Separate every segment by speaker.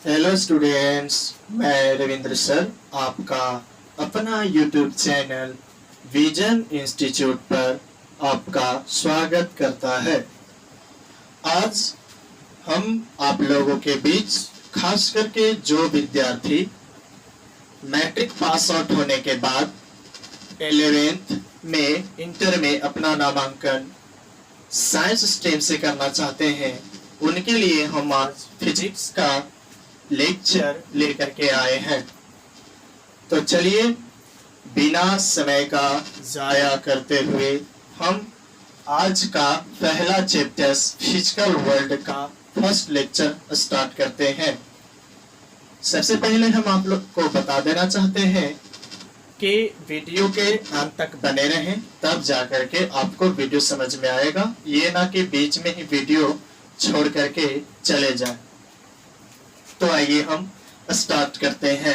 Speaker 1: Hello students, मैं Ravindra sir आपका अपना यूट्यूब चैनल विजन इंस्टीट्यूट पर आपका स्वागत करता है। आज हम आप लोगों के बीच खास करके जो विद्यार्थी मैट्रिक पास आउट होने के बाद 11th में इंटर में अपना नामांकन साइंस स्ट्रीम से करना चाहते हैं, उनके लिए हम आज फिजिक्स का लेक्चर लेकर के आए हैं। तो चलिए बिना समय का जाया करते हुए हम आज का पहला चैप्टर फिजिकल वर्ल्ड का फर्स्ट लेक्चर स्टार्ट करते हैं। सबसे पहले हम आप लोग को बता देना चाहते हैं कि वीडियो के अंत तक बने रहें, तब जाकर के आपको वीडियो समझ में आएगा। ये ना कि बीच में ही वीडियो छोड़ करके चले जाए। तो आइए हम स्टार्ट करते हैं।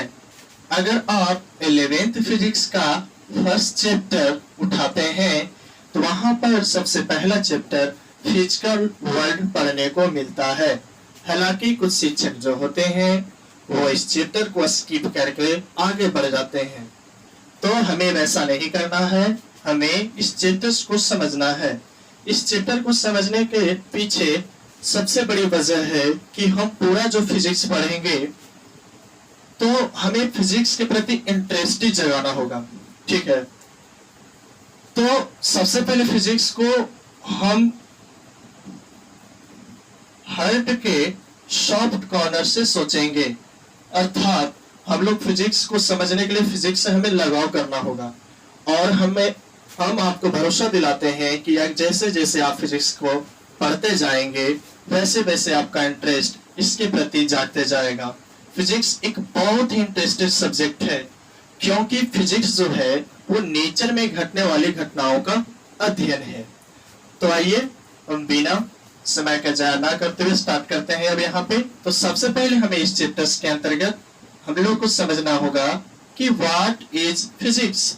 Speaker 1: अगर आप 11th फिजिक्स का फर्स्ट चैप्टर उठाते हैं तो वहां पर सबसे पहला चैप्टर फिजिकल वर्ल्ड पढ़ने को मिलता है। हालांकि कुछ शिक्षक जो होते हैं वो इस चैप्टर को स्किप करके आगे बढ़ जाते हैं, तो हमें वैसा नहीं करना है। हमें इस चैप्टर को समझना है। इस चैप्टर को समझने के पीछे सबसे बड़ी वजह है कि हम पूरा जो फिजिक्स पढ़ेंगे तो हमें फिजिक्स के प्रति इंटरेस्ट जगाना होगा, ठीक है। तो सबसे पहले फिजिक्स को हम हर्ट के सॉफ्ट कॉर्नर से सोचेंगे, अर्थात हम लोग फिजिक्स को समझने के लिए फिजिक्स से हमें लगाव करना होगा। और हम आपको भरोसा दिलाते हैं कि जैसे जैसे आप फिजिक्स को पढ़ते जाएंगे वैसे वैसे आपका इंटरेस्ट इसके प्रति जागते जाएगा। फिजिक्स एक बहुत ही इंटरेस्टेड सब्जेक्ट है, क्योंकि फिजिक्स जो है वो नेचर में घटने वाली घटनाओं का अध्ययन है। तो आइए हम बिना समय का जाया ना करते हुए स्टार्ट करते हैं। अब यहाँ पे तो सबसे पहले हमें इस चैप्टर्स के अंतर्गत हम लोग को समझना होगा कि what is physics.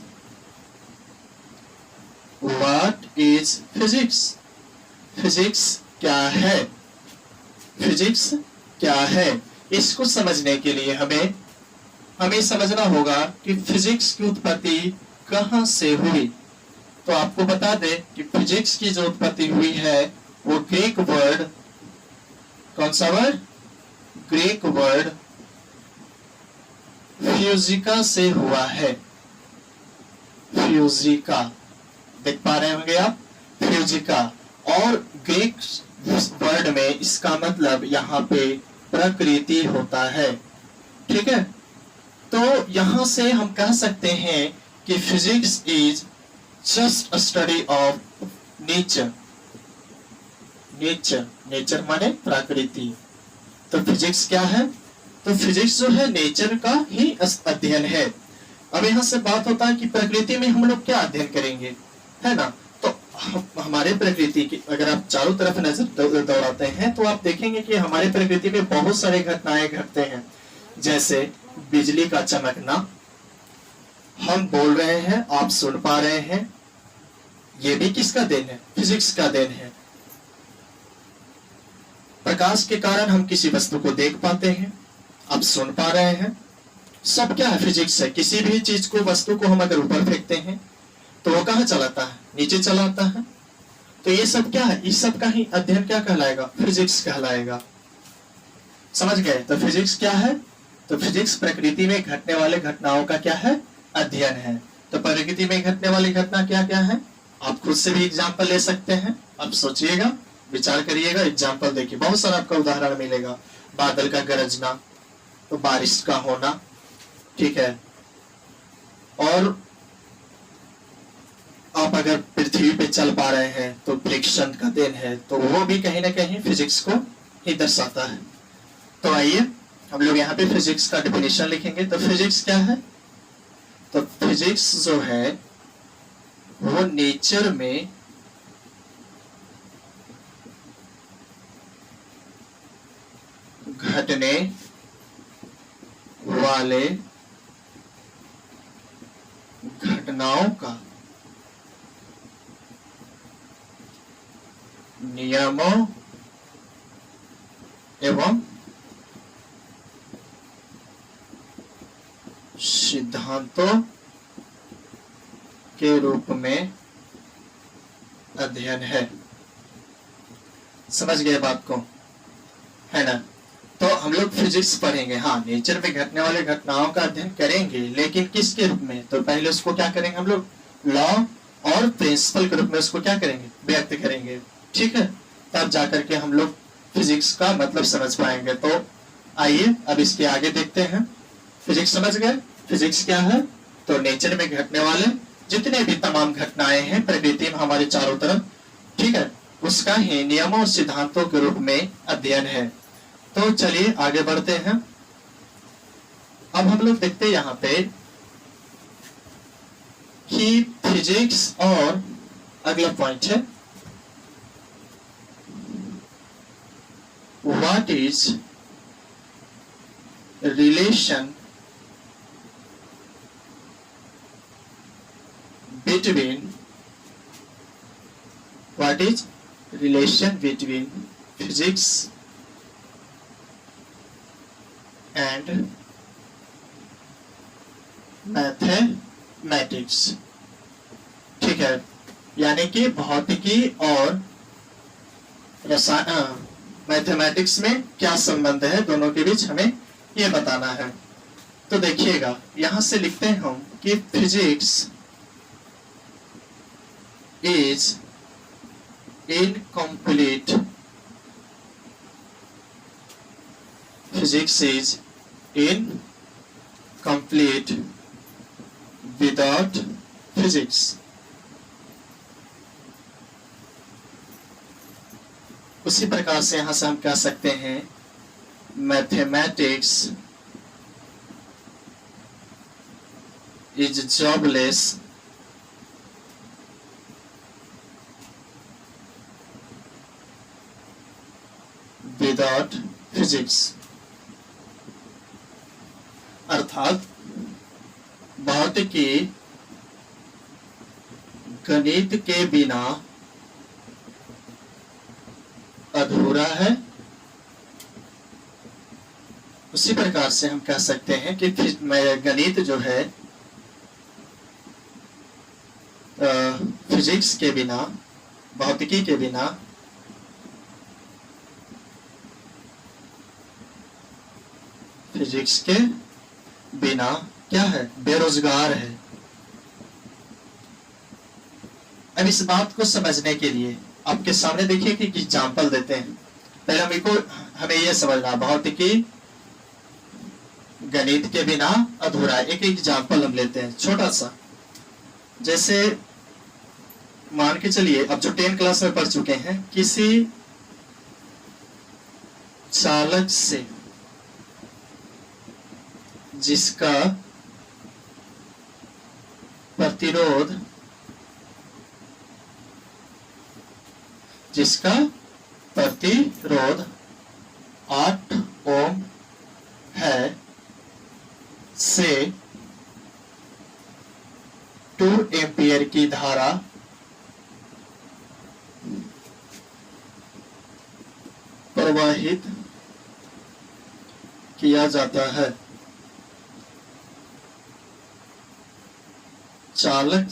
Speaker 1: What is physics? Physics क्या है? फिजिक्स क्या है? इसको समझने के लिए हमें समझना होगा कि फिजिक्स की उत्पत्ति कहां से हुई। तो आपको बता दें कि फिजिक्स की जो उत्पत्ति हुई है वो ग्रीक वर्ड, कौन सा वर्ड? ग्रीक वर्ड फ्यूजिका से हुआ है। फ्यूजिका, देख पा रहे होंगे आप, फ्यूजिका। और ग्रीक वर्ड में इसका मतलब यहाँ पे प्रकृति होता है, ठीक है। तो यहां से हम कह सकते हैं कि physics is just a study of nature. Nature माने प्रकृति। तो फिजिक्स क्या है? तो फिजिक्स जो है नेचर का ही अध्ययन है। अब यहाँ से बात होता है कि प्रकृति में हम लोग क्या अध्ययन करेंगे, है ना। हमारे प्रकृति की अगर आप चारों तरफ नजर दौड़ाते हैं तो आप देखेंगे कि हमारे प्रकृति में बहुत सारे घटनाएं घटते हैं, जैसे बिजली का चमकना। हम बोल रहे हैं, आप सुन पा रहे हैं, ये भी किसका देन है? फिजिक्स का देन है। प्रकाश के कारण हम किसी वस्तु को देख पाते हैं, आप सुन पा रहे हैं, सब क्या है? फिजिक्स है। किसी भी चीज को, वस्तु को हम अगर ऊपर फेंकते हैं तो वो कहाँ चलाता है? नीचे चलाता है। तो ये सब क्या है? इस सब का ही अध्ययन क्या कहलाएगा? फिजिक्स कहलाएगा। समझ गए? तो फिजिक्स क्या है? तो फिजिक्स प्रकृति में घटने वाले घटनाओं का क्या है? अध्ययन है। तो प्रकृति में घटने वाली घटना क्या क्या है? आप खुद से भी एग्जाम्पल ले सकते हैं। आप सोचिएगा, विचार करिएगा, एग्जाम्पल देखिए, बहुत सारा आपका उदाहरण मिलेगा। बादल का गरजना, तो बारिश का होना, ठीक है। और आप अगर पृथ्वी पे चल पा रहे हैं तो फ्रिक्शन का देन है, तो वो भी कहीं ना कहीं फिजिक्स को ही दर्शाता है। तो आइए हम लोग यहाँ पे फिजिक्स का डेफिनेशन लिखेंगे। तो फिजिक्स क्या है? तो फिजिक्स जो है वो नेचर में घटने वाले घटनाओं का नियमों एवं सिद्धांतों के रूप में अध्ययन है। समझ गए बात को, है ना? तो हम लोग फिजिक्स पढ़ेंगे, हाँ, नेचर में घटने वाले घटनाओं का अध्ययन करेंगे, लेकिन किसके रूप में? तो पहले उसको क्या करेंगे हम लोग? लॉ और प्रिंसिपल के रूप में उसको क्या करेंगे? व्यक्त करेंगे, ठीक है? तब जाकर के हम लोग फिजिक्स का मतलब समझ पाएंगे। तो आइए अब इसके आगे देखते हैं। फिजिक्स समझ गए? फिजिक्स क्या है? तो नेचर में घटने वाले जितने भी तमाम घटनाएं हैं प्रकृति में हमारे चारों तरफ, ठीक है, उसका ही नियमों और सिद्धांतों के रूप में अध्ययन है। तो चलिए आगे बढ़ते हैं। अब हम लोग देखते हैं यहाँ पे कि फिजिक्स और अगला पॉइंट है, what is relation between what is relation between physics and mathematics, ठीक है, यानी कि भौतिकी और रसायन मैथमेटिक्स में क्या संबंध है, दोनों के बीच हमें ये बताना है। तो देखिएगा यहां से लिखते हैं हम कि physics is incomplete. Physics is incomplete without physics. उसी प्रकार से यहां से हम कह सकते हैं mathematics is jobless without physics, अर्थात भौतिकी गणित के बिना अधूरा है। उसी प्रकार से हम कह सकते हैं कि गणित जो है फिजिक्स के बिना, भौतिकी के बिना फिजिक्स के बिना क्या है? बेरोजगार है। अब इस बात को समझने के लिए आपके सामने देखिए कि एग्जाम्पल देते हैं। पहले हमें यह समझना, भौतिकी गणित के बिना अधूरा। एक एग्जाम्पल हम लेते हैं छोटा सा, जैसे मान के चलिए अब जो 10 क्लास में पढ़ चुके हैं, किसी चालक से जिसका प्रतिरोध 8 ओम है से 2 एम्पियर की धारा प्रवाहित किया जाता है। चालक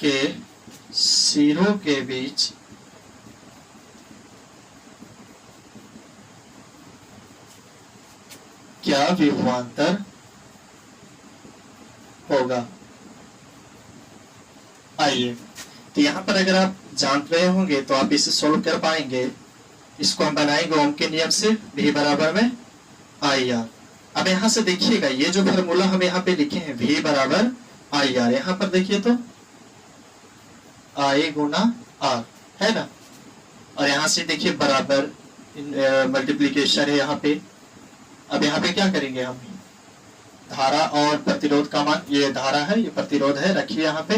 Speaker 1: के सिरों के बीच क्या विभवांतर होगा? आइए, तो यहाँ पर अगर आप जान रहे होंगे तो आप इसे सोल्व कर पाएंगे। इसको हम बनाएंगे ओम के नियम से, V बराबर में आई आर। अब यहाँ से देखिएगा ये जो फॉर्मूला हम यहाँ पे लिखे हैं, V बराबर आई आर, यहाँ पर देखिए तो आई गुना आर है ना, और यहाँ से देखिए बराबर मल्टीप्लीकेशन है यहाँ पे। अब यहाँ पे क्या करेंगे हम? धारा और प्रतिरोध का मान, ये धारा है ये प्रतिरोध है, रखिए यहाँ पे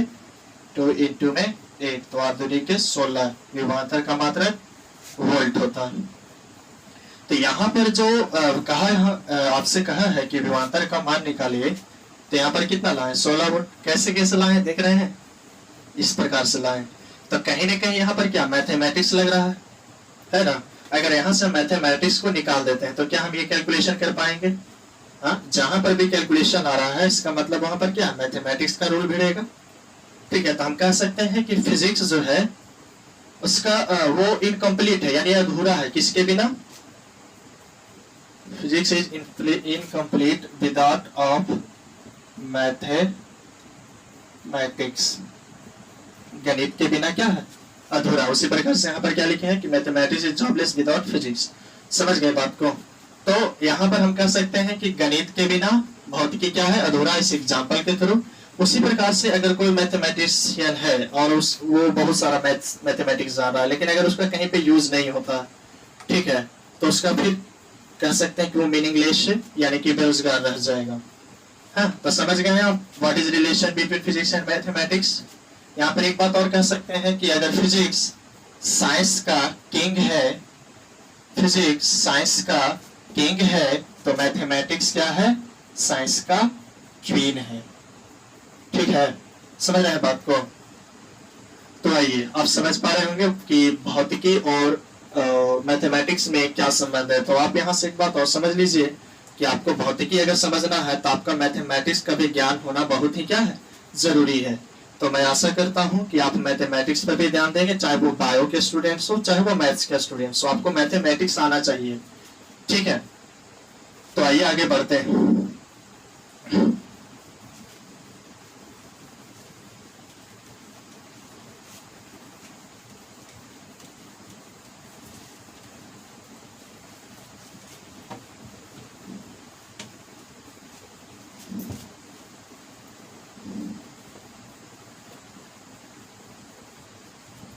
Speaker 1: 2 इंटू में 8, तो 8 दूनी के 16, विभवांतर का मात्रक वोल्ट होता है। तो यहाँ पर जो आपसे कहा है कि विभवांतर का मान निकालिए, तो यहाँ पर कितना लाए? 16 वोल्ट। कैसे लाए देख रहे हैं? इस प्रकार से लाए। तो कहीं ना कहीं यहाँ पर क्या मैथमेटिक्स लग रहा है ना? अगर यहाँ से मैथमेटिक्स को निकाल देते हैं तो क्या हम ये कैलकुलेशन कर पाएंगे? हाँ, जहां पर भी कैलकुलेशन आ रहा है इसका मतलब वहां पर क्या मैथमेटिक्स का रूल भिड़ेगा। ठीक है, तो हम कह सकते हैं कि फिजिक्स जो है उसका वो इनकम्प्लीट है, यानी अधूरा है, किसके बिना। Physics is incomplete without of mathematics, गणित के बिना क्या है, अधूरा। उसी प्रकार से यहाँ पर क्या लिखे हैं कि mathematics is jobless without physics. समझ गए बात को। तो यहाँ पर हम कह सकते हैं कि गणित के बिना भौतिकी क्या है, अधूरा, इस एग्जाम्पल के थ्रू। उसी प्रकार से अगर कोई मैथमेटिशियन है और वो बहुत सारा मैथमेटिक्स जान रहा है, लेकिन अगर उसका कहीं पे यूज नहीं होता, ठीक है, तो उसका फिर कह सकते हैं कि वो मीनिंगलेस यानी कि बेरोजगार रह जाएगा। हाँ, तो समझ गए आप what is relation between physics and mathematics. यहाँ पर एक बात और कह सकते हैं कि अगर फिजिक्स साइंस का किंग है, फिजिक्स साइंस का किंग है, तो मैथमेटिक्स क्या है, साइंस का क्वीन है। ठीक है, समझ रहे हैं बात को। तो आइए आप समझ पा रहे होंगे कि भौतिकी और मैथमेटिक्स में क्या संबंध है। तो आप यहाँ से एक बात और समझ लीजिए कि आपको भौतिकी अगर समझना है तो आपका मैथमेटिक्स का भी ज्ञान होना बहुत ही क्या है, जरूरी है। तो मैं आशा करता हूं कि आप मैथमेटिक्स पर भी ध्यान देंगे, चाहे वो बायो के स्टूडेंट्स हो चाहे वो मैथ्स के स्टूडेंट्स हो, आपको मैथमेटिक्स आना चाहिए। ठीक है, तो आइए आगे बढ़ते हैं।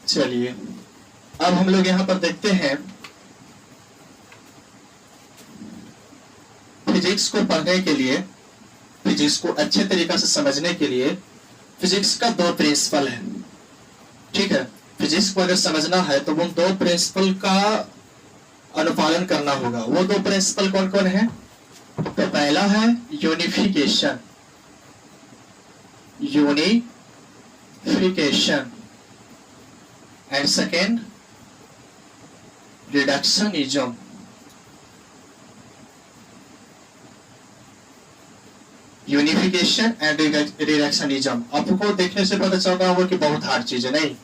Speaker 1: चलिए अब हम लोग यहाँ पर देखते हैं फिजिक्स को पढ़ने के लिए, फिजिक्स को अच्छे तरीके से समझने के लिए फिजिक्स का दो प्रिंसिपल है। ठीक है, फिजिक्स को अगर समझना है तो वो दो प्रिंसिपल का अनुपालन करना होगा। वो दो प्रिंसिपल कौन कौन है। तो पहला है unification, unification, and second reductionism. Unification and reductionism आपको देखने से पता चल रहा होगा कि बहुत हार्ड चीज है, नहीं,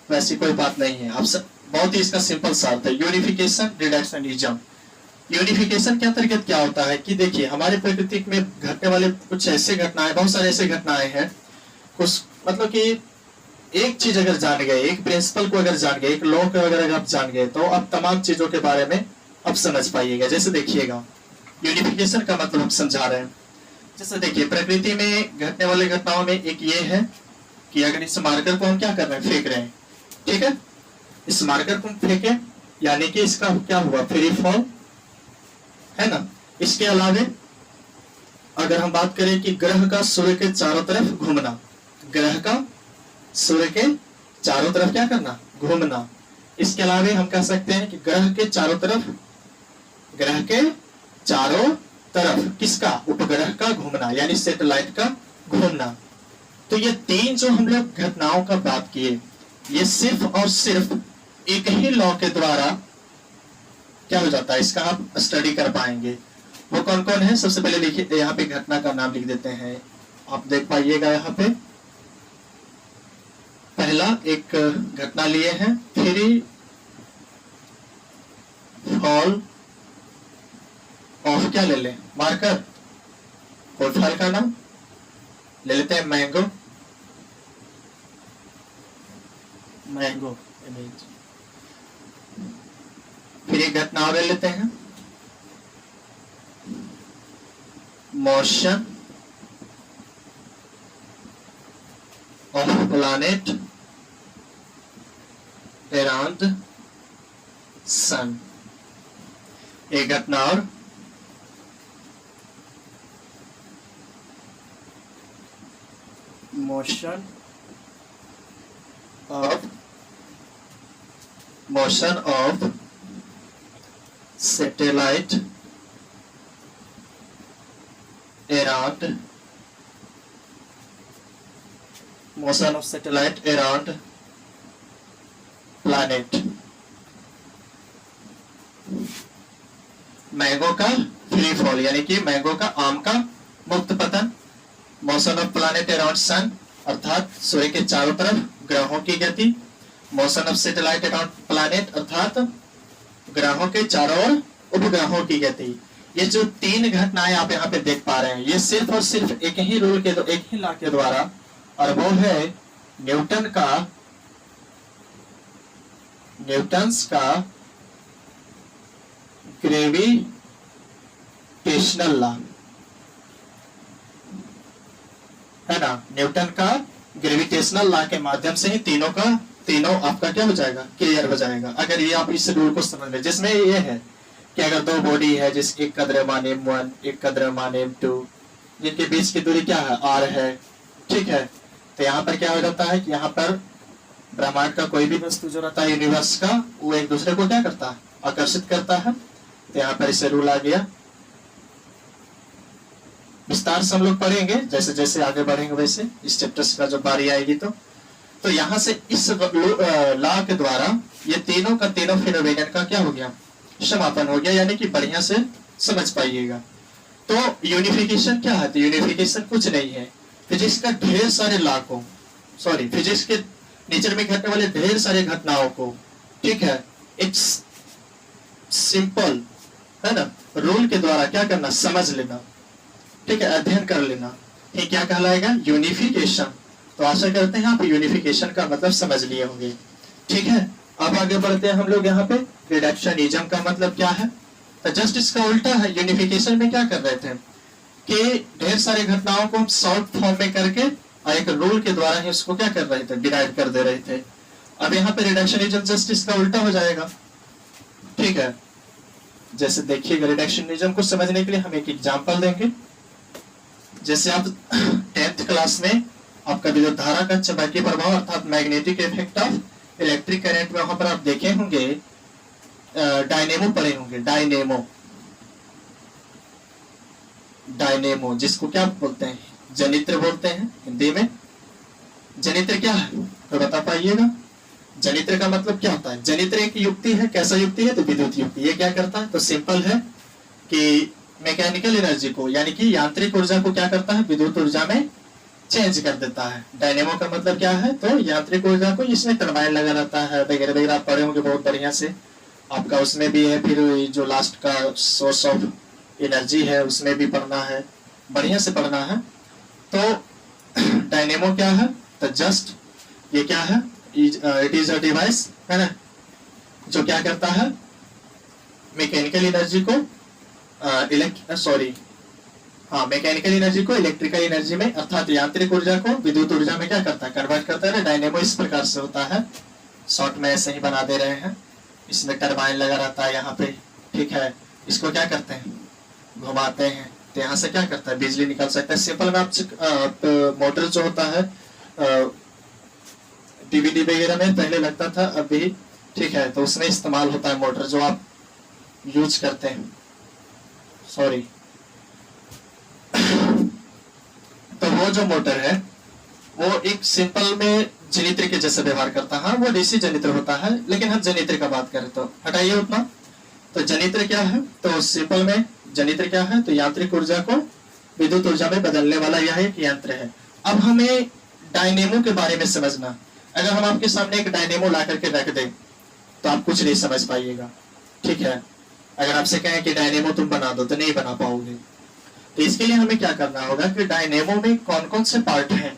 Speaker 1: वैसी कोई बात नहीं है। आप बहुत ही इसका सिंपल सा अर्थ है, यूनिफिकेशन रिडक्शनिज्म। यूनिफिकेशन के अंतर्गत क्या होता है कि देखिए हमारे प्रकृति में घटने वाले कुछ ऐसे घटनाएं, बहुत सारे ऐसे घटनाएं हैं, कुछ मतलब कि एक चीज अगर जान गए, एक प्रिंसिपल को अगर जान गए, एक लॉ को अगर आप जान गए, तो आप तमाम चीजों के बारे में अब समझ पाइएगा। जैसे देखिएगा यूनिफिकेशन का मतलब हम समझा रहे हैं। जैसे देखिए प्रकृति में घटने वाले घटनाओं में एक ये है कि अगर इस मार्कर को हम क्या कर रहे हैं, फेंक रहे हैं, ठीक है, इस मार्कर को हम फेंके यानी कि इसका क्या हुआ, फ्री फॉल है ना। इसके अलावे अगर हम बात करें कि ग्रह का सूर्य के चारों तरफ घूमना, ग्रह का सूर्य के चारों तरफ क्या करना, घूमना। इसके अलावे हम कह सकते हैं कि ग्रह के चारों तरफ, ग्रह के चारों तरफ किसका, उपग्रह का घूमना यानी सैटेलाइट का घूमना। तो ये तीन जो हम लोग घटनाओं का बात किए, ये सिर्फ और सिर्फ एक ही लॉ के द्वारा क्या हो जाता है, इसका आप स्टडी कर पाएंगे। वो कौन कौन है, सबसे पहले लिखिए, यहाँ पे घटना का नाम लिख देते हैं, आप देख पाइएगा यहाँ पे। पहला एक घटना लिए हैं, फ्री फॉल ऑफ, क्या ले लें, मार्कर, कोई फल का नाम ले लेते हैं, मैंगो, मैंगो इमेज। फिर एक घटना और ले लेते हैं, motion of planet around sun. एक घटना और, motion of satellite around, motion of satellite around planet। Mango का फ्री फॉल यानी कि मैंगो का, आम का मुक्त पतन। Motion of planet around sun अर्थात सूर्य के चारों तरफ ग्रहों की गति। Motion of satellite around planet अर्थात ग्रहों के चारों ओर उपग्रहों की गति। ये जो तीन घटनाएं आप यहाँ पे देख पा रहे हैं, ये सिर्फ और सिर्फ एक ही रूल के, एक ही लॉ के द्वारा, और वो है न्यूटन्स का ग्रेविटेशनल लॉ, है ना। न्यूटन का ग्रेविटेशनल लॉ के माध्यम से ही तीनों आपका क्या हो जाएगा, क्लियर हो जाएगा, अगर ये आप इस रूल को समझ लें। जिसमें ये है कि अगर दो बॉडी है जिस एक का द्रव्यमान m1 एक का द्रव्यमान m2, जिनके बीच की दूरी क्या है, r है, ठीक है, तो यहाँ पर क्या हो जाता है कि यहाँ पर ब्रह्मांड का कोई भी वस्तु जो रहता है यूनिवर्स का, वो एक दूसरे को क्या करता है, आकर्षित करता है। तो यहाँ पर इसे रूल आ गया। विस्तार से हम लोग पढ़ेंगे, जैसे जैसे आगे बढ़ेंगे वैसे इस चैप्टर का जब बारी आएगी तो यहाँ से इस लॉ के द्वारा ये तीनों का तीनों फिनोमेनन का क्या हो गया, समापन हो गया, यानी कि बढ़िया से समझ पाइएगा। तो यूनिफिकेशन क्या है, तो यूनिफिकेशन कुछ नहीं है, फिजिक्स का ढेर सारे लॉ को, सॉरी फिजिक्स के नेचर में घटने वाले ढेर सारे घटनाओं को, ठीक है, एक सिंपल, है ना, रूल के द्वारा क्या करना, समझ लेना, ठीक है, अध्ययन कर लेना, ये क्या कहलाएगा, यूनिफिकेशन। तो आशा करते हैं आप यूनिफिकेशन का मतलब समझ लिए होंगे, ठीक है। अब आगे बढ़ते हैं हम लोग यहाँ पे। रिडक्शनिज्म का मतलब क्या है, तो जस्ट इसका उल्टा है। यूनिफिकेशन में क्या कर रहे थे कि ढेर सारे घटनाओं को हम शॉर्ट फॉर्म में करके और एक रूल के द्वारा ही उसको क्या कर रहे थे, डिवाइड कर दे रहे थे। अब यहाँ पे रिडक्शनिज्म जस्ट इसका उल्टा हो जाएगा, ठीक है। जैसे देखिएगा, रिडक्शनिज्म को समझने के लिए हम एक एग्जांपल देंगे। जैसे आप 10th क्लास में आपका विद्युत धारा का चुंबकीय प्रभाव अर्थात magnetic effect of electric current में वहां पर आप देखे होंगे, डायनेमो पढ़े होंगे, डायनेमो जिसको क्या बोलते हैं, जनित्र बोलते हैं हिंदी में। जनित्र क्या है तो बता पाइएगा, जनित्र का मतलब क्या होता है। जनित्र एक युक्ति है, कैसा युक्ति है, तो विद्युत युक्ति। ये क्या करता है, तो सिंपल है कि मैकेनिकल एनर्जी को यानी कि यांत्रिक ऊर्जा को क्या करता है, विद्युत ऊर्जा में चेंज कर देता है। डायनेमो का मतलब क्या है, तो यांत्रिक ऊर्जा को, इसमें टरबाइन लगा रहता है वगैरह वगैरह, आप पढ़े होंगे बहुत बढ़िया से। आपका उसमें भी है, फिर जो लास्ट का सोर्स ऑफ एनर्जी है उसमें भी पढ़ना है, बढ़िया से पढ़ना है। तो डायनेमो क्या है, तो जस्ट ये क्या है, इट इज अ डिवाइस, है ना, जो क्या करता है, मैकेनिकल एनर्जी को मैकेनिकल एनर्जी को इलेक्ट्रिकल एनर्जी में अर्थात यांत्रिक ऊर्जा को विद्युत ऊर्जा में क्या करता है, कन्वर्ट करता है। डायनेमो इस प्रकार से होता है, शॉर्ट में ऐसे ही बना दे रहे हैं। इसमें टरबाइन लगा रहता है यहाँ पे, ठीक है, इसको क्या करते हैं, घुमाते हैं, तो यहाँ से क्या करता है, बिजली निकल सकता है। सिंपल में आप मोटर जो होता है डीवीडी वगैरह में पहले लगता था, अभी ठीक है, तो उसमें इस्तेमाल होता है मोटर जो आप यूज करते हैं, सॉरी। तो वो जो मोटर है वो एक सिंपल में जनित्र के जैसे व्यवहार करता है। वो डीसी जनित्र होता है, लेकिन हम जनित्र का बात करें तो हटाइए उतना। तो जनित्र क्या है, तो सिंपल में जनित्र क्या है, तो यांत्रिक ऊर्जा को विद्युत ऊर्जा में बदलने वाला यह एक यंत्र है। अब हमें डायनेमो के बारे में समझना। अगर हम आपके सामने एक डायनेमो ला करके रख दें तो आप कुछ नहीं समझ पाइएगा, ठीक है। अगर आपसे कहें कि डायनेमो तुम बना दो तो नहीं बना पाओगे। तो इसके लिए हमें क्या करना होगा कि डायनेमो में कौन कौन से पार्ट हैं,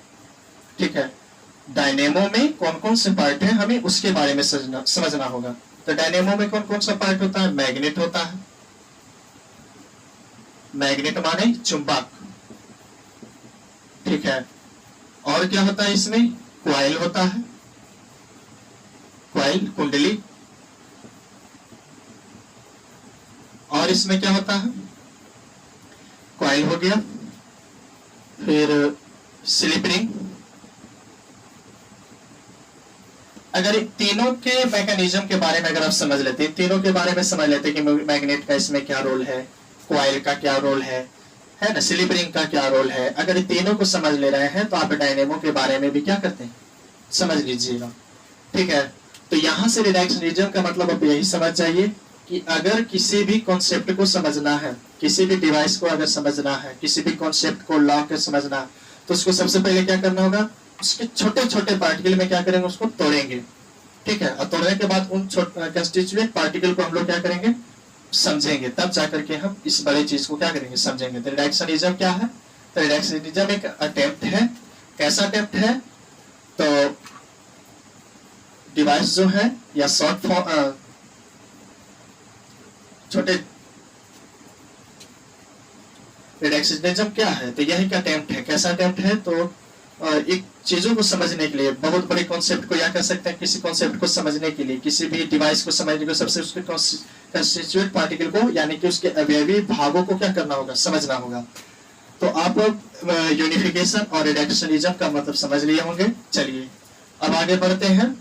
Speaker 1: ठीक है, डायनेमो में कौन कौन से पार्ट हैं, हमें उसके बारे में समझना होगा। तो डायनेमो में कौन कौन सा पार्ट होता है, मैग्नेट होता है, मैग्नेट माने चुंबक, ठीक है। और क्या होता है इसमें, क्वाइल होता है, क्वाइल कुंडली। और इसमें क्या होता है, क्वाइल हो गया, फिर स्लिप रिंग। अगर तीनों के मैकेनिज्म के बारे में अगर आप समझ लेते हैं, तीनों के बारे में समझ लेते हैं कि मैग्नेट का इसमें क्या रोल है, क्वाइल का क्या रोल है ना, स्लिप रिंग का क्या रोल है, अगर तीनों को समझ ले रहे हैं तो आप डायनेमो के बारे में भी क्या करते हैं, समझ लीजिएगा, ठीक है। तो यहां से रिडक्शनिज्म का मतलब आप यही समझ जाइए कि अगर किसी भी कॉन्सेप्ट को समझना है, किसी भी डिवाइस को अगर समझना है, किसी भी कॉन्सेप्ट को लॉ के समझना है, तो उसको सबसे पहले क्या करना होगा, उसके छोटे छोटे पार्टिकल में क्या करेंगे, उसको तोड़ेंगे। ठीक है, और तोड़ने के बाद उन कंस्टिट्यूएंट पार्टिकल को हम लोग क्या करेंगे, समझेंगे, तब जाकर के हम इस बड़े चीज को क्या करेंगे, समझेंगे। तो रिडक्शनिज्म क्या है? तो रिडक्शनिज्म एक अटेम्प्ट है। कैसा अटेम्प्ट है? तो डिवाइस जो है या शॉर्ट फॉर्म छोटे रिडक्शनिज्म क्या है? तो यही का अटेम्प्ट है। कैसा अटेम्प्ट है? तो एक चीजों को समझने के लिए, बहुत बड़े कॉन्सेप्ट को या कह सकते हैं किसी कॉन्सेप्ट को समझने के लिए, किसी भी डिवाइस को समझने के लिए सबसे उसके कंस्टिट्यूएंट पार्टिकल को यानी कि उसके अवयवी भागों को क्या करना होगा, समझना होगा। तो आप यूनिफिकेशन और रिडक्शनिज्म का मतलब समझ लिए होंगे। चलिए अब आगे बढ़ते हैं।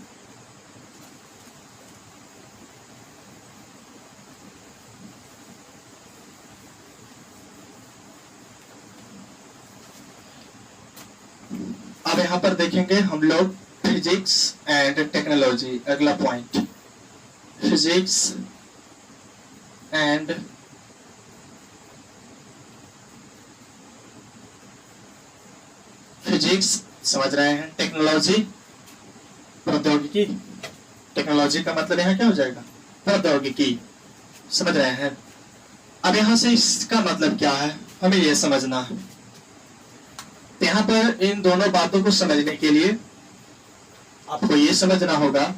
Speaker 1: अब यहाँ पर देखेंगे हम लोग फिजिक्स एंड टेक्नोलॉजी। अगला पॉइंट, फिजिक्स एंड फिजिक्स समझ रहे हैं, टेक्नोलॉजी प्रौद्योगिकी। टेक्नोलॉजी का मतलब यहाँ क्या हो जाएगा, प्रौद्योगिकी। समझ रहे हैं। अब यहाँ से इसका मतलब क्या है हमें यह समझना है। तो यहाँ पर इन दोनों बातों को समझने के लिए आपको ये समझना होगा,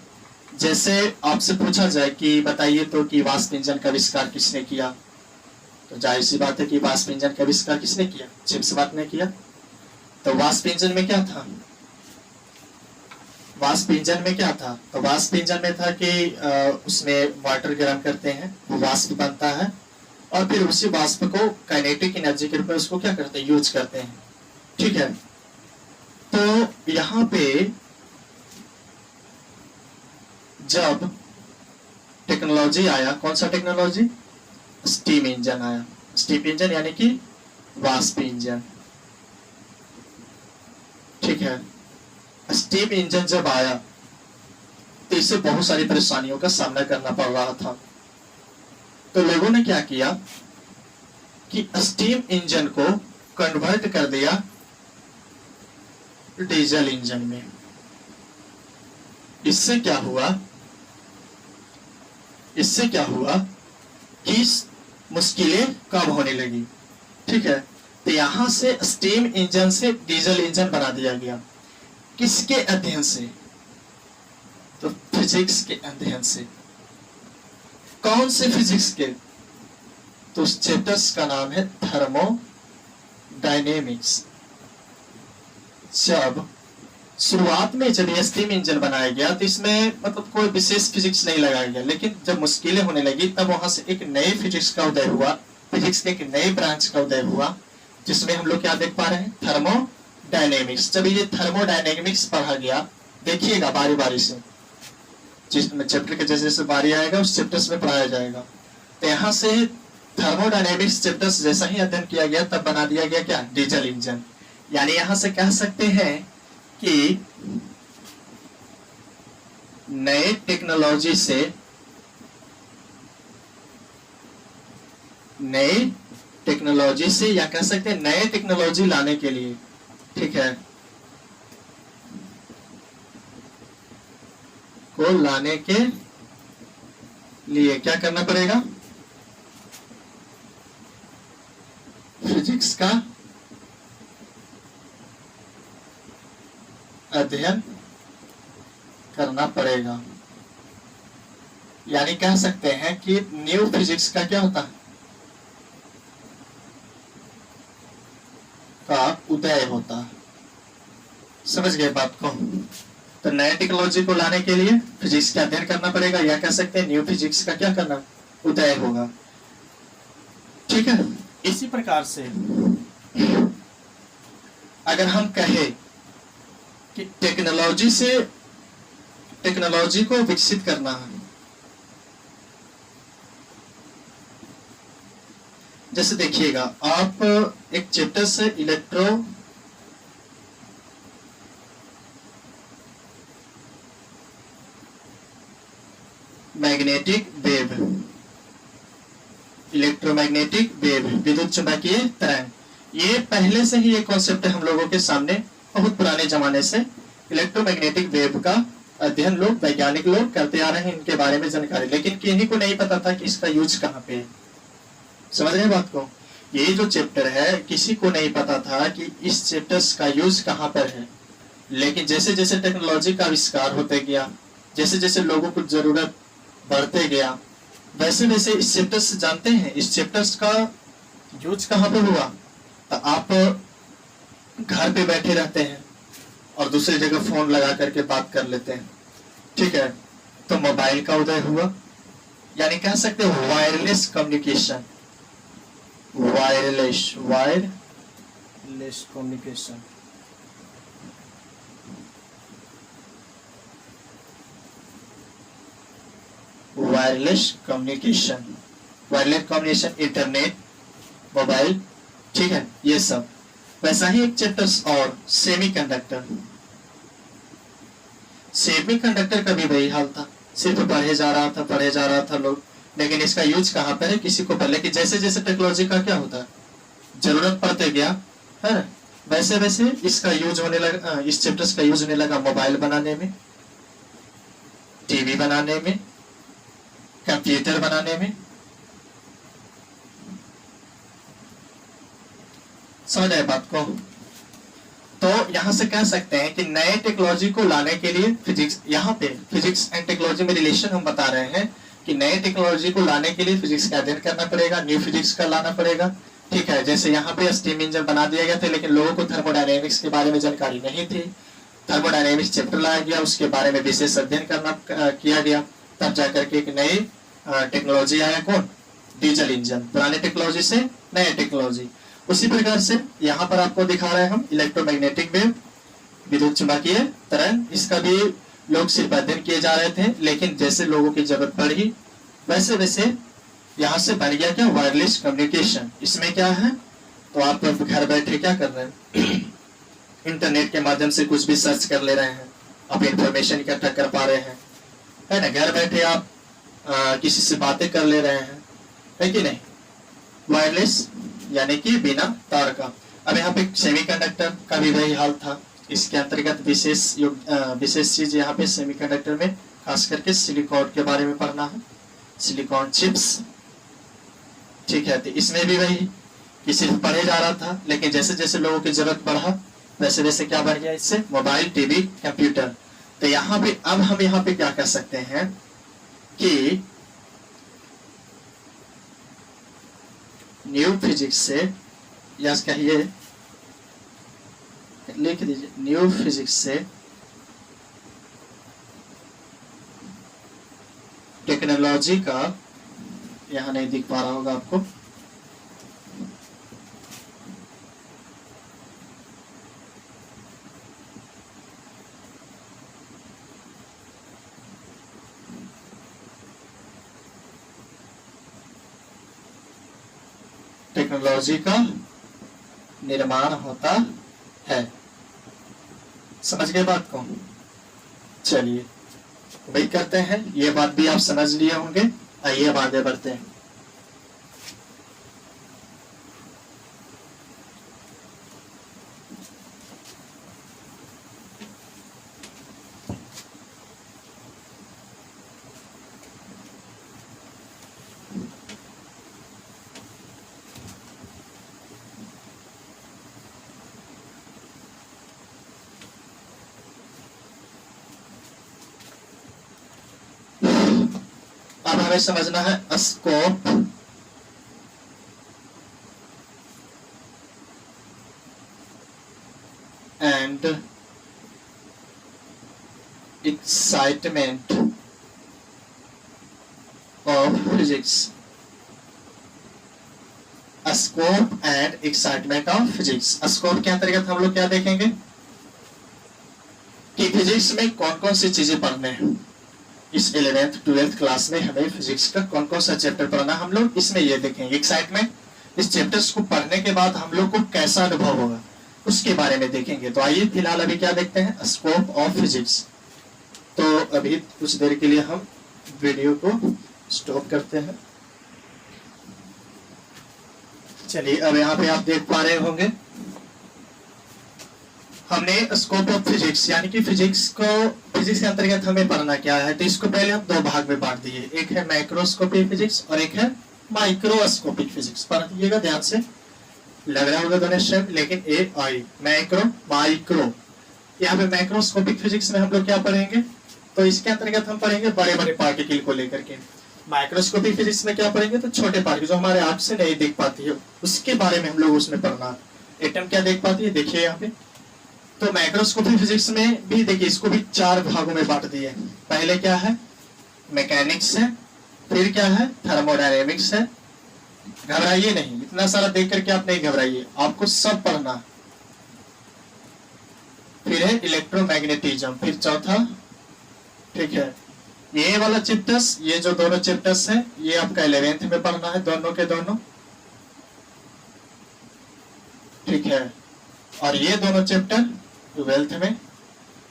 Speaker 1: जैसे आपसे पूछा जाए कि बताइए तो कि वाष्प इंजन का आविष्कार किसने किया, तो जाहिर सी बात है कि वाष्प इंजन का आविष्कार किसने किया, जेम्स वाट ने किया। तो वाष्प इंजन में क्या था, वाष्प इंजन में क्या था? तो वाष्प इंजन में था कि उसमें वाटर गर्म करते हैं, वो वाष्प बनता है और फिर उसी वाष्प को काइनेटिक एनर्जी के रूप में उसको क्या करते हैं, यूज करते हैं। ठीक है, तो यहाँ पे जब टेक्नोलॉजी आया, कौन सा टेक्नोलॉजी, स्टीम इंजन आया। स्टीम इंजन यानी कि वाष्प इंजन। ठीक है, स्टीम इंजन जब आया तो इससे बहुत सारी परेशानियों का सामना करना पड़ रहा था। तो लोगों ने क्या किया कि स्टीम इंजन को कन्वर्ट कर दिया डीजल इंजन में। इससे क्या हुआ, इससे क्या हुआ कि मुश्किलें कम होने लगी। ठीक है, तो यहां से स्टीम इंजन से डीजल इंजन बना दिया गया। किसके अध्ययन से? तो फिजिक्स के अध्ययन से। कौन से फिजिक्स के? तो उस चैप्टर्स का नाम है थर्मोडायनेमिक्स। जब शुरुआत में जब ये स्टीम इंजन बनाया गया तो इसमें मतलब कोई विशेष फिजिक्स नहीं लगाया गया, लेकिन जब मुश्किलें होने लगी तब वहां से एक नए फिजिक्स का उदय हुआ। फिजिक्स के एक नए ब्रांच का उदय हुआ जिसमें हम लोग क्या देख पा रहे हैं, थर्मोडायनेमिक्स। जब ये थर्मोडायनेमिक्स पढ़ा गया, देखिएगा बारी बारी से, जिस चैप्टर के जैसे जैसे बारी आएगा उस चैप्टर्स में पढ़ाया जाएगा। तो यहाँ से थर्मोडायनेमिक्स चैप्टर्स जैसा ही अध्ययन किया गया तब बना दिया गया क्या, डीजल इंजन। यानी यहां से कह सकते हैं कि नए टेक्नोलॉजी से, नए टेक्नोलॉजी से या कह सकते हैं नए टेक्नोलॉजी लाने के लिए, ठीक है, को लाने के लिए क्या करना पड़ेगा, फिजिक्स का अध्ययन करना पड़ेगा। यानी कह सकते हैं कि न्यू फिजिक्स का क्या होता है, का उदय होता है। समझ गए बात को? तो नए टेक्नोलॉजी को लाने के लिए फिजिक्स का अध्ययन करना पड़ेगा, या कह सकते हैं न्यू फिजिक्स का क्या करना, उदय होगा। ठीक है, इसी प्रकार से अगर हम कहें कि टेक्नोलॉजी से, टेक्नोलॉजी को विकसित करना है, जैसे देखिएगा आप एक चैप्टर से electro magnetic wave, electromagnetic wave, विद्युत चुंबकीय तरंग। ये पहले से ही ये कॉन्सेप्ट हम लोगों के सामने, बहुत पुराने जमाने से इलेक्ट्रोमैग्नेटिक वेव का अध्ययन लोग, वैज्ञानिक लोग करते आ रहे हैं, इनके बारे में जानकारी, लेकिन किन्हीं को नहीं पता था कि इसका यूज कहाँ पे है। समझ रहे हैं बात को? ये जो चैप्टर है किसी को नहीं पता था कि इस चैप्टर्स का यूज कहाँ पर है, लेकिन जैसे जैसे टेक्नोलॉजी का आविष्कार होते गया, जैसे जैसे लोगों को जरूरत बढ़ते गया, वैसे वैसे इस चैप्टर से जानते हैं इस चैप्टर्स का यूज कहाँ पे हुआ। तो आप घर पे बैठे रहते हैं और दूसरी जगह फोन लगा करके बात कर लेते हैं, ठीक है, तो मोबाइल का उदय हुआ, यानी कह सकते हो wireless communication, wireless communication. Wireless communication, internet, mobile, ठीक है, ये सब। वैसा ही एक चैप्टर्स और सेमीकंडक्टर का भी वही हाल था, सिर्फ पढ़े जा रहा था लोग, लेकिन इसका यूज कहाँ पर है किसी को पता। लेकिन जैसे जैसे टेक्नोलॉजी का क्या होता है, जरूरत पड़ते गया है, वैसे वैसे इसका यूज होने लगा, इस चैप्टर्स का यूज होने लगा मोबाइल बनाने में, टीवी बनाने में, कंप्यूटर बनाने में। समझ आए बात को? तो यहां से कह सकते हैं कि नए टेक्नोलॉजी को लाने के लिए फिजिक्स, यहाँ पे फिजिक्स एंड टेक्नोलॉजी में रिलेशन हम बता रहे हैं कि नए टेक्नोलॉजी को लाने के लिए फिजिक्स का अध्ययन करना पड़ेगा, न्यू फिजिक्स का लाना पड़ेगा, ठीक है। जैसे यहाँ पे स्टीम इंजन बना दिया गया था, लेकिन लोगों को थर्मोडायनेमिक्स के बारे में जानकारी नहीं थी, थर्मोडायनेमिक्स चैप्टर लाया गया, उसके बारे में विशेष अध्ययन किया गया, तब जाकर के एक नई टेक्नोलॉजी आया, कौन? डीजल इंजन, पुराने टेक्नोलॉजी से नए टेक्नोलॉजी। उसी प्रकार से यहाँ पर आपको दिखा रहे हैं हम इलेक्ट्रोमैग्नेटिक वेव, विद्युत चुंबकीय तरंग, इसका भी लोग सिर्फ अध्ययन किए जा रहे थे, लेकिन जैसे लोगों की जरूरत बढ़ी वैसे वैसे यहाँ से बन गया क्या? Wireless communication. इसमें क्या है, तो आप घर बैठे क्या कर रहे हैं, इंटरनेट के माध्यम से कुछ भी सर्च कर ले रहे हैं, आप इंफॉर्मेशन इकट्ठा कर पा रहे हैं, है ना, घर बैठे आप किसी से बातें कर ले रहे हैं, है कि नहीं? वायरलेस यानी कि बिना तार का। अब यहाँ पे सेमीकंडक्टर का भी वही हाल था, इसके अंतर्गत विशेष चीज यहाँ पे सेमीकंडक्टर में खास करके सिलिकॉन के बारे में पढ़ना है, सिलिकॉन चिप्स, ठीक है। तो इसमें भी वही कि सिर्फ पढ़े जा रहा था, लेकिन जैसे जैसे लोगों की जरूरत बढ़ा वैसे वैसे क्या बन गया, इससे मोबाइल, टीवी, कंप्यूटर। तो यहाँ पे अब हम यहाँ पे क्या कर सकते हैं कि न्यू फिजिक्स से, या कहिए लिख दीजिए, न्यू फिजिक्स से टेक्नोलॉजी का, यहां नहीं दिख पा रहा होगा आपको, टेक्नोलॉजी का निर्माण होता है। समझ गए बात को? चलिए वही करते हैं, ये बात भी आप समझ लिए होंगे। आइए अब आगे बढ़ते हैं। अब हमें समझना है scope and excitement of physics. Scope and excitement of physics. Scope के अंतर्गत हम लोग क्या देखेंगे कि फिजिक्स में कौन कौन सी चीजें पढ़ने हैं। इस 11th 12th क्लास में हमें फिजिक्स का कौन कौन सा चैप्टर पढ़ना, हम लोग इसमें ये देखेंगे। एक्साइटमेंट, इस चैप्टर्स को पढ़ने के बाद हम लोग को कैसा अनुभव होगा उसके बारे में देखेंगे। तो आइए फिलहाल अभी क्या देखते हैं, स्कोप ऑफ फिजिक्स। तो अभी कुछ देर के लिए हम वीडियो को स्टॉप करते हैं। चलिए अब यहाँ पे आप देख पा रहे होंगे हमने स्कोप ऑफ फिजिक्स यानी कि फिजिक्स के अंतर्गत हमें पढ़ना क्या है, तो इसको पहले हम दो भाग में बांट दिए, एक है माइक्रोस्कोपिक फिजिक्स और एक है माइक्रोस्कोपिक फिजिक्स। पढ़ दीजिएगा ध्यान से, लग रहा होगा दोनों शब्द, लेकिन ए आई माइक्रो। यहाँ पे माइक्रोस्कोपिक फिजिक्स में हम लोग क्या पढ़ेंगे, तो इसके अंतर्गत हम पढ़ेंगे बड़े बड़े पार्टिकल को लेकर के। माइक्रोस्कोपिक फिजिक्स में क्या पढ़ेंगे, तो छोटे पार्टिकल जो हमारे आंख से नहीं देख पाती है उसके बारे में हम लोग उसमें पढ़ना। एटम क्या देख पाती है, देखिए यहाँ पे। तो माइक्रोस्कोपिक फिजिक्स में भी देखिए इसको भी चार भागों में बांट दिए। पहले क्या है, मैकेनिक्स है, फिर क्या है, थर्मोडायनेमिक्स है। घबराइए नहीं, इतना सारा देख करके आप नहीं घबराइए, आपको सब पढ़ना। फिर है इलेक्ट्रोमैग्नेटिज्म, फिर चौथा, ठीक है, ये वाला चैप्टर्स, ये जो दोनों चैप्टर्स है ये आपका 11th में पढ़ना है, दोनों के दोनों, ठीक है। और ये दोनों चैप्टर 12th में।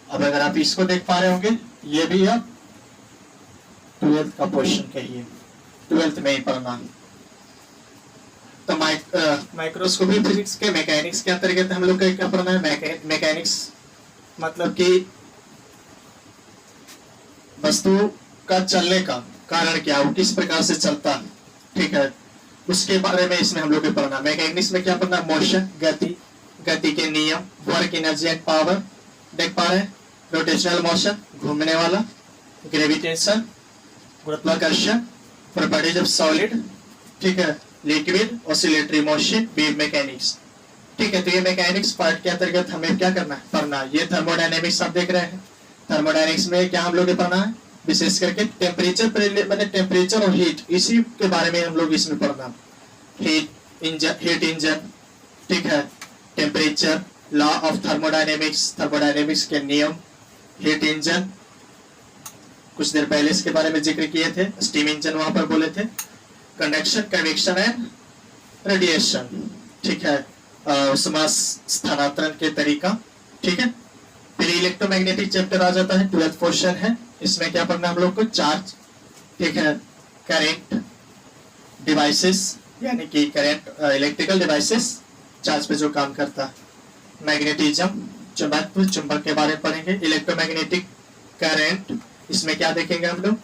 Speaker 1: अब अगर आप इसको देख पा रहे होंगे, ये भी आप 12th का पोर्शन कहिए, 12th में ही पढ़ना। तो माइक्रोस्कोपिक फिजिक्स के मैकेनिक्स के अंतर्गत हम लोग क्या पढ़ना है, मैकेनिक्स मतलब कि वस्तु का चलने का कारण क्या, वो किस प्रकार से चलता, ठीक है, उसके बारे में इसमें हम लोग को पढ़ना। मैकेनिक्स में क्या पढ़ना, मोशन, गति के नियम, वर्क, एनर्जी एंड पावर, देख पा रहे हैं, रोटेशनल मोशन, घूमने वाला, ग्रेविटेशन, गुरुत्वाकर्षण, प्रॉपर्टीज ऑफ सॉलिड, ठीक है, liquid, oscillatory motion, wave mechanics, ठीक है। तो ये मैकेनिक्स पार्ट के अंतर्गत हमें क्या करना है, पढ़ना। ये थर्मोडायनेमिक्स आप देख रहे हैं, थर्मोडायनेमिक्स में क्या हम लोग पढ़ना है, विशेष करके टेम्परेचर और हीट, इसी के बारे में हम लोग इसमें पढ़ना। हीट इंजन, ठीक है, टेम्परेचर, लॉ ऑफ थर्मोडायनेमिक्स के नियम, हीट इंजन, कुछ देर पहले इसके बारे में जिक्र किए थे, स्टीम इंजन वहां पर बोले थे, कंडक्शन, कन्वेक्शन एंड रेडिएशन, ठीक है, उष्मा स्थानांतरण के तरीका, ठीक है। फिर इलेक्ट्रोमैग्नेटिक चैप्टर आ जाता है, 12th पोर्शन है। इसमें क्या पढ़ना हम लोग को, चार्ज, ठीक है, करंट डिवाइसेस यानी कि करंट इलेक्ट्रिकल डिवाइसेस, चार्ज पे जो काम करता है, मैग्नेटिज्म, चुंबक के बारे में पढ़ेंगे, इलेक्ट्रोमैग्नेटिक करंट, इसमें क्या देखेंगे हम लोग,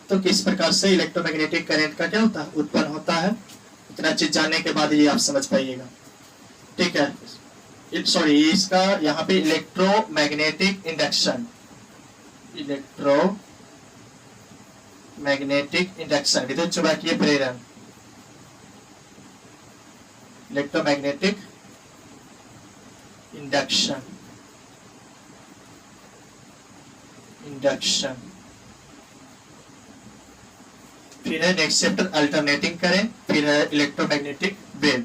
Speaker 1: तो किस प्रकार से इलेक्ट्रोमैग्नेटिक करंट का क्या होता है, उत्पन्न होता है। इतना चीज जानने के बाद ये आप समझ पाइएगा, ठीक है। सॉरी, इसका यहाँ पे इलेक्ट्रोमैग्नेटिक इंडक्शन, विद्युत चुंबकीय प्रेरण, इलेक्ट्रोमैग्नेटिक इंडक्शन, फिर है नेक्स्ट चैप्टर अल्टरनेटिंग करें, फिर है इलेक्ट्रोमैग्नेटिक वेव,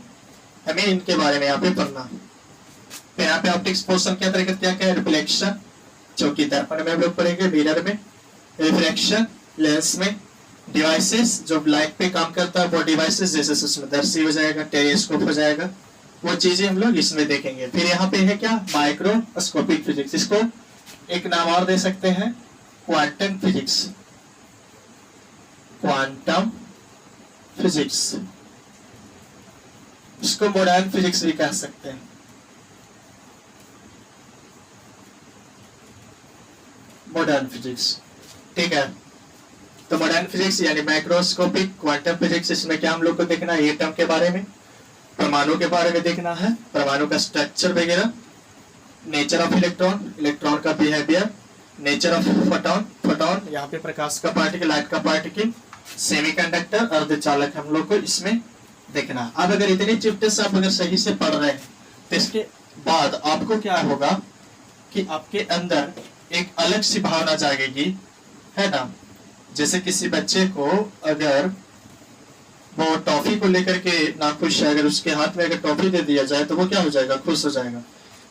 Speaker 1: हमें इनके बारे में यहाँ पे पढ़ना। फिर यहाँ पे ऑप्टिक्स पोर्शन के अंतर्गत क्या क्या है, रिफ्लेक्शन, जो कि दर्पण में हम लोग पढ़ेंगे, मिरर में, रिफ्रैक्शन, लेंस में, डिवाइसेस जो लाइट पे काम करता है वो डिवाइसेस, जैसे सूक्ष्मदर्शी हो जाएगा, टेलीस्कोप हो जाएगा, वो चीजें हम लोग इसमें देखेंगे। फिर यहाँ पे है क्या, माइक्रोस्कोपिक फिजिक्स, इसको एक नाम और दे सकते हैं, क्वांटम फिजिक्स, क्वांटम फिजिक्स, इसको मॉडर्न फिजिक्स भी कह सकते हैं, मॉडर्न फिजिक्स, ठीक है। तो मॉडर्न फिजिक्स यानी माइक्रोस्कोपिक क्वांटम फिजिक्स, इसमें क्या हम लोग को देखना है, एटम के बारे में, परमाणु के बारे में देखना है, परमाणु का स्ट्रक्चर वगैरह, नेचर ऑफ इलेक्ट्रॉन का बिहेवियर, नेचर ऑफ फोटोन यहाँ पे प्रकाश का पार्टिकल, लाइट का पार्टिकल, सेमीकंडक्टर, अर्धचालक हम लोग को इसमें देखना। अब अगर इतने चैप्टर्स आप अगर सही से पढ़ रहे हैं तो इसके बाद आपको क्या होगा कि आपके अंदर एक अलग सी भावना जागेगी, है ना। जैसे किसी बच्चे को अगर वो टॉफी को लेकर के ना खुश है, अगर उसके हाथ में अगर टॉफी दे दिया जाए तो वो क्या हो जाएगा, खुश हो जाएगा।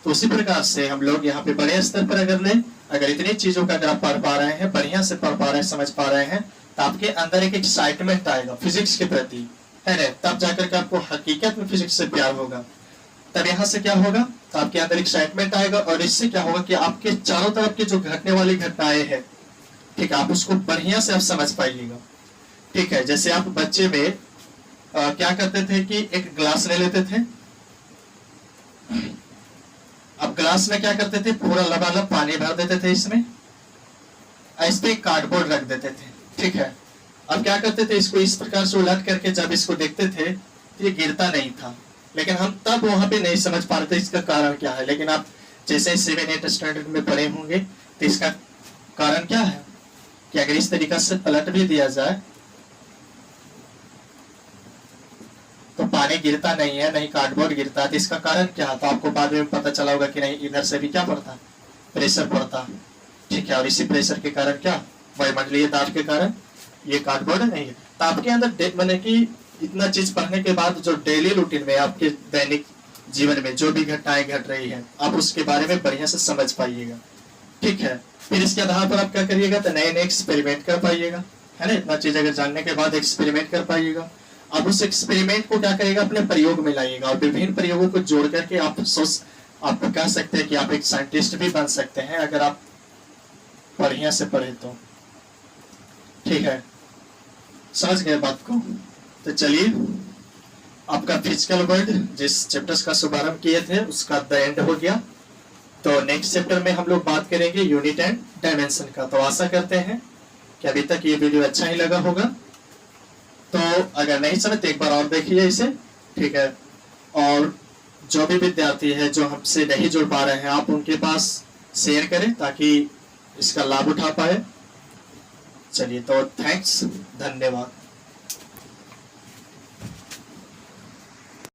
Speaker 1: तो उसी प्रकार से हम लोग यहाँ पे बड़े स्तर पर अगर लें, अगर इतनी चीजों का अगर आप पढ़ पा रहे हैं, बढ़िया से पढ़ पा रहे हैं, समझ पा रहे हैं, तो आपके अंदर एक एक्साइटमेंट आएगा फिजिक्स के प्रति, है ना। तब जाकर के आपको हकीकत में फिजिक्स से प्यार होगा। तब यहाँ से क्या होगा, तो आपके अंदर एक्साइटमेंट आएगा, और इससे क्या होगा कि आपके चारों तरफ की जो घटने वाली घटनाएं हैं, ठीक है, आप उसको बढ़िया से आप समझ पाइएगा, ठीक है। जैसे आप बच्चे में क्या करते थे कि एक ग्लास ले लेते थे। अब ग्लास में क्या करते थे, पूरा लबालब पानी भर देते थे इसमें, इस पे कार्डबोर्ड रख देते थे, ठीक है। अब क्या करते थे, इसको इस प्रकार से उलट करके जब इसको देखते थे तो ये गिरता नहीं था, लेकिन हम तब वहां पे नहीं समझ पा रहे थे इसका कारण क्या है। लेकिन आप जैसे 7-8 स्टैंडर्ड में पढ़े होंगे तो इसका कारण क्या है कि अगर इस तरीका से पलट भी दिया जाए तो पानी गिरता नहीं है, नहीं कार्डबोर्ड गिरता है। तो इसका कारण क्या है, तो आपको बाद में पता चला होगा कि नहीं, इधर से भी क्या पड़ता, प्रेशर पड़ता, ठीक है। और इसी प्रेशर के कारण क्या, वायुमंडलीय दाब के कारण ये कार्डबोर्ड नहीं है। तो आपके अंदर मैंने कि इतना चीज पढ़ने के बाद जो डेली रूटीन में आपके दैनिक जीवन में जो भी घटनाएं घट रही है, आप उसके बारे में बढ़िया से समझ पाइएगा, ठीक है। फिर इसके आधार पर आप क्या करिएगा, तो नए नए एक्सपेरिमेंट कर पाइएगा, है ना। इतना चीज अगर जानने के बाद एक्सपेरिमेंट कर पाइएगा, अब उस एक्सपेरिमेंट को क्या करेगा, अपने प्रयोग में लाइएगा और विभिन्न प्रयोगों को जोड़ करके आप कह सकते हैं कि आप एक साइंटिस्ट भी बन सकते हैं अगर आप बढ़िया से पढ़े तो, ठीक है। समझ गए बात को। तो चलिए, आपका फिजिकल वर्ल्ड जिस चैप्टर्स का शुभारंभ किए थे उसका द एंड हो गया। तो नेक्स्ट चैप्टर में हम लोग बात करेंगे यूनिट एंड डायमेंशन का। तो आशा करते हैं कि अभी तक ये वीडियो अच्छा ही लगा होगा। तो अगर नहीं समझ तो एक बार और देखिए इसे, ठीक है। और जो भी विद्यार्थी है जो हमसे नहीं जुड़ पा रहे हैं, आप उनके पास शेयर करें ताकि इसका लाभ उठा पाए। चलिए, तो थैंक्स, धन्यवाद।